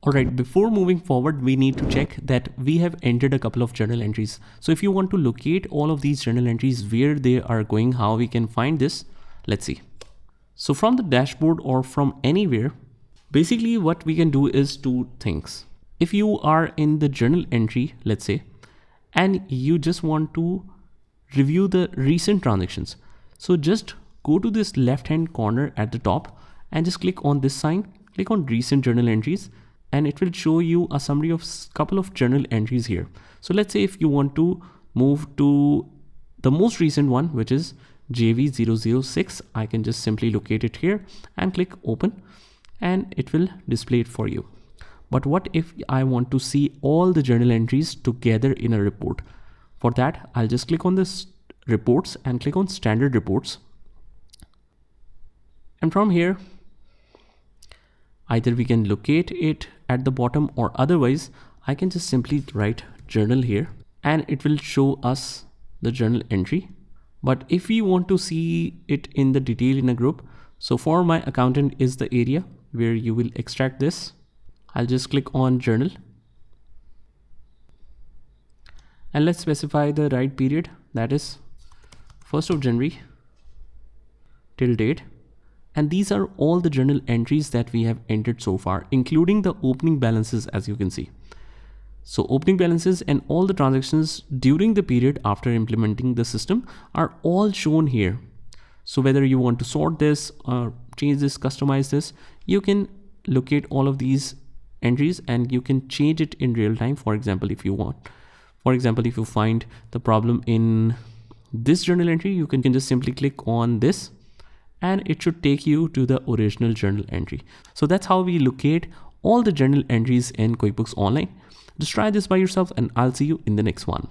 Alright, before moving forward, we need to check that we have entered a couple of journal entries. So if you want to locate all of these journal entries, where they are going, how we can find this, let's see. So from the dashboard or from anywhere, basically what we can do is two things. If you are in the journal entry, let's say, and you just want to review the recent transactions. So just go to this left-hand corner at the top and just click on this sign, click on recent journal entries, and it will show you a summary of couple of journal entries here. So let's say if you want to move to the most recent one, which is JV006, I can just simply locate it here and click open and it will display it for you. But what if I want to see all the journal entries together in a report? For that, I'll just click on this reports and click on standard reports. And from here, either we can locate it at the bottom or otherwise I can just simply write journal here and it will show us the journal entry. But if we want to see it in the detail in a group, so for my accountant is the area where you will extract this. I'll just click on journal and let's specify the right period, that is 1st of January till date. And these are all the journal entries that we have entered so far, including the opening balances, as you can see. So opening balances and all the transactions during the period after implementing the system are all shown here. So whether you want to sort this or change this, customize this, you can locate all of these entries and you can change it in real time. For example, if you want, for example, if you find the problem in this journal entry, you can just simply click on this and it should take you to the original journal entry. So that's how we locate all the journal entries in QuickBooks Online. Just try this by yourself and I'll see you in the next one.